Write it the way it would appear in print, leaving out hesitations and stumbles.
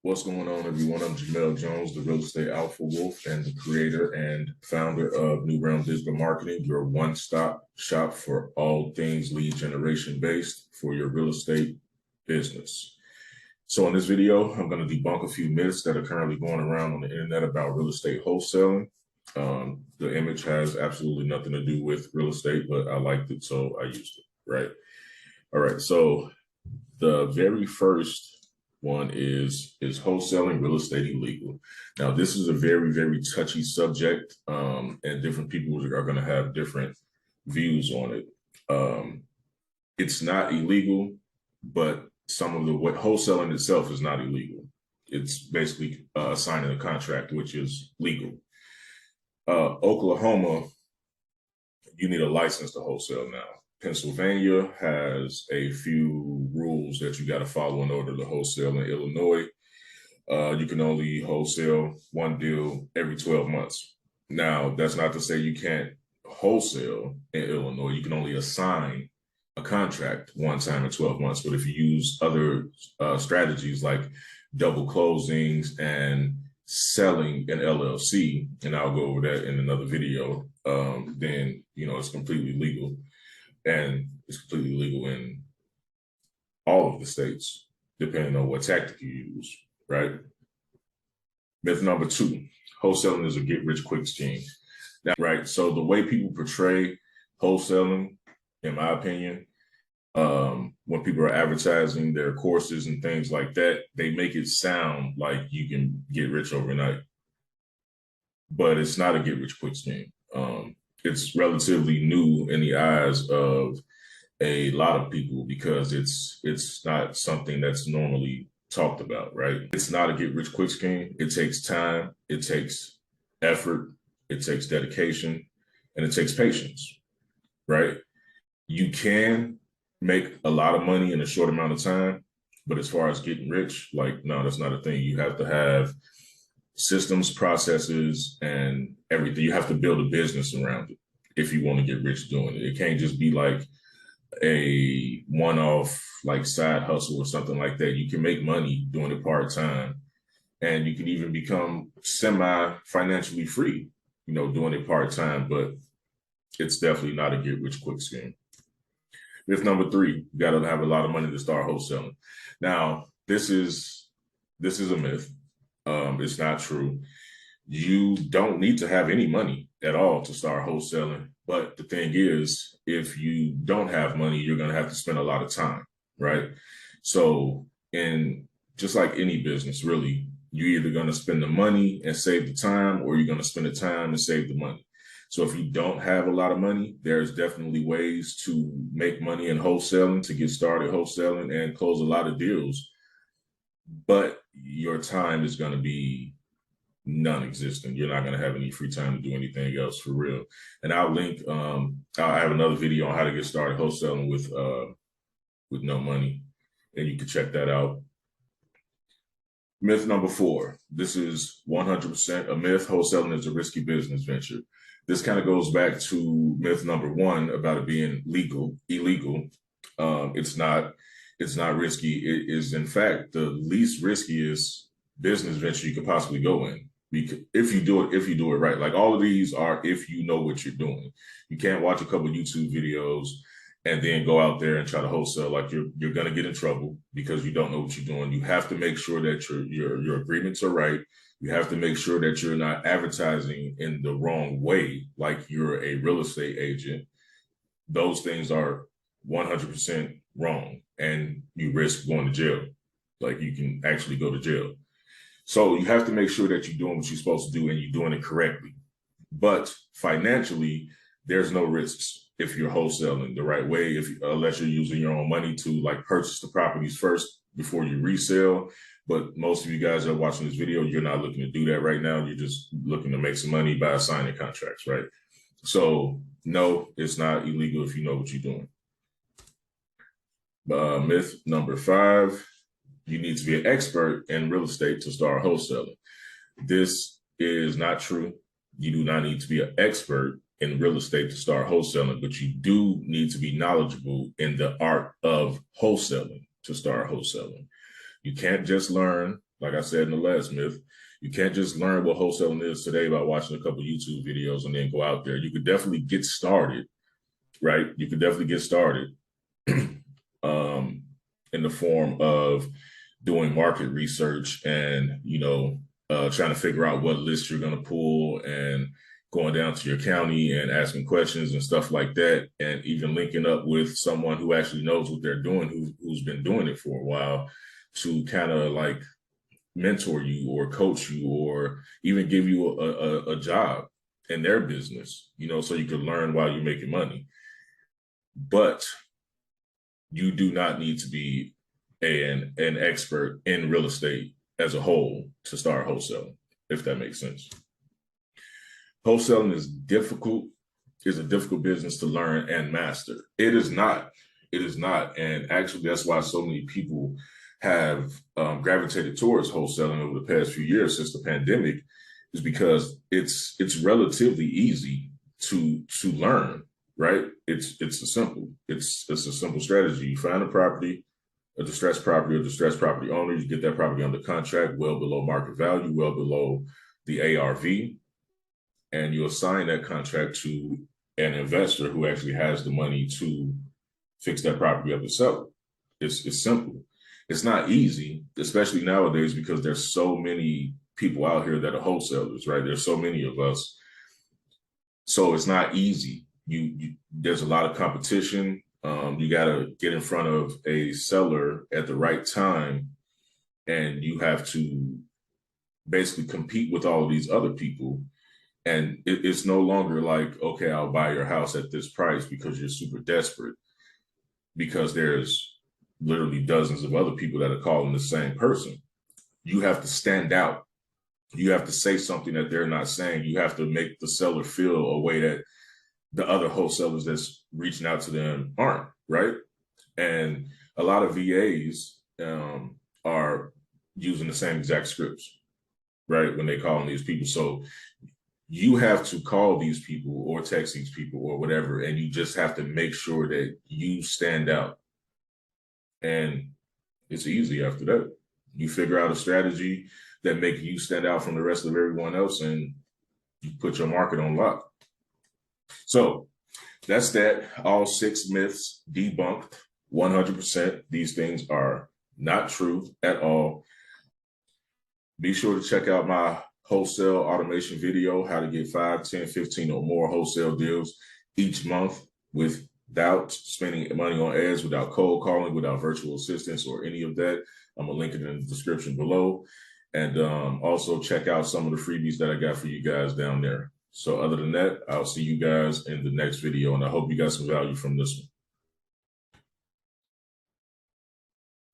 What's going on, everyone? I'm Jamel Jones, the Real Estate Alpha Wolf and the creator and founder of New Realm Digital Marketing, your one-stop shop for all things lead generation based for your real estate business. So in this video, I'm going to debunk a few myths that are currently going around on the internet about real estate wholesaling. The image has absolutely nothing to do with real estate, but I liked it, so I used it, right? All right, so the very first one is wholesaling real estate illegal? Now, this is a very, very touchy subject, and different people are going to have different views on it. It's not illegal, but what wholesaling itself is not illegal. It's basically signing a contract, which is legal. Oklahoma, you need a license to wholesale now. Pennsylvania has a few rules that you got to follow in order to wholesale. In Illinois, you can only wholesale one deal every 12 months. Now, that's not to say you can't wholesale in Illinois. You can only assign a contract one time in 12 months. But if you use other strategies like double closings and selling an LLC, and I'll go over that in another video, then, it's completely legal. And it's completely legal in all of the states, depending on what tactic you use, right? Myth number 2, wholesaling is a get-rich-quick scheme. Now, right, so the way people portray wholesaling, in my opinion, when people are advertising their courses and things like that, they make it sound like you can get rich overnight. But it's not a get-rich-quick scheme. It's relatively new in the eyes of a lot of people because it's not something that's normally talked about, right? It's not a get-rich-quick scheme. It takes time, it takes effort, it takes dedication, and it takes patience, right? You can make a lot of money in a short amount of time, but as far as getting rich, no, that's not a thing. You have to have systems, processes, and everything. You have to build a business around it if you want to get rich doing it. It can't just be like a one-off side hustle or something like that. You can make money doing it part-time, and you can even become semi-financially free, doing it part-time, but it's definitely not a get-rich-quick scheme. Myth number 3, you got to have a lot of money to start wholesaling. Now, this is a myth. It's not true. You don't need to have any money at all to start wholesaling. But the thing is, if you don't have money, you're going to have to spend a lot of time, right? So just like any business, really, you're either going to spend the money and save the time, or you're going to spend the time and save the money. So if you don't have a lot of money, there's definitely ways to make money in wholesaling, to get started wholesaling and close a lot of deals. But your time is going to be non-existent. You're not going to have any free time to do anything else for real. And I'll link, I'll have another video on how to get started wholesaling with no money, and you can check that out. Myth number 4, this is 100% a myth. Wholesaling is a risky business venture. This kind of goes back to myth number 1 about it being illegal. It's not risky. It is, in fact, the least riskiest business venture you could possibly go in. Because if you do it right. Like, all of these are if you know what you're doing. You can't watch a couple of YouTube videos and then go out there and try to wholesale. Like, you're gonna get in trouble because you don't know what you're doing. You have to make sure that your agreements are right. You have to make sure that you're not advertising in the wrong way, like you're a real estate agent. Those things are 100% wrong, and you risk going to jail. Like, you can actually go to jail. So you have to make sure that you're doing what you're supposed to do and you're doing it correctly. But financially, there's no risks if you're wholesaling the right way, unless you're using your own money to purchase the properties first before you resell. But most of you guys that are watching this video, you're not looking to do that right now. You're just looking to make some money by signing contracts, right? So no, it's not illegal if you know what you're doing. Myth number 5, you need to be an expert in real estate to start wholesaling. This is not true. You do not need to be an expert in real estate to start wholesaling, but you do need to be knowledgeable in the art of wholesaling to start wholesaling. You can't just learn Like I said in the last myth, you can't just learn what wholesaling is today by watching a couple YouTube videos and then go out there. You could definitely get started, right? You could definitely get started in the form of doing market research and, trying to figure out what list you're going to pull and going down to your county and asking questions and stuff like that, and even linking up with someone who actually knows what they're doing, who's been doing it for a while, to kind of like mentor you or coach you or even give you a job in their business, so you can learn while you're making money. But you do not need to be an expert in real estate as a whole to start wholesaling, if that makes sense. Wholesaling is a difficult business to learn and master. It is not. And actually, that's why so many people have gravitated towards wholesaling over the past few years since the pandemic, is because it's relatively easy to learn, right? It's a simple strategy. You find a property, a distressed property owner, you get that property under contract well below market value, well below the ARV, and you assign that contract to an investor who actually has the money to fix that property up and sell it. It's simple. It's not easy, especially nowadays, because there's so many people out here that are wholesalers, right? There's so many of us. So it's not easy. There's a lot of competition. You got to get in front of a seller at the right time, and you have to basically compete with all of these other people. And it's no longer like, okay, I'll buy your house at this price because you're super desperate, because there's literally dozens of other people that are calling the same person. You have to stand out. You have to say something that they're not saying. You have to make the seller feel a way that the other wholesalers that's reaching out to them aren't, right? And a lot of VAs are using the same exact scripts, right, when they call on these people. So you have to call these people or text these people or whatever, and you just have to make sure that you stand out. And it's easy after that. You figure out a strategy that makes you stand out from the rest of everyone else, and you put your market on lock. So that's that. All 6 myths debunked 100%. These things are not true at all. Be sure to check out my wholesale automation video, how to get 5, 10, 15 or more wholesale deals each month without spending money on ads, without cold calling, without virtual assistants or any of that. I'm gonna link it in the description below. And also check out some of the freebies that I got for you guys down there. So other than that, I'll see you guys in the next video, and I hope you got some value from this one.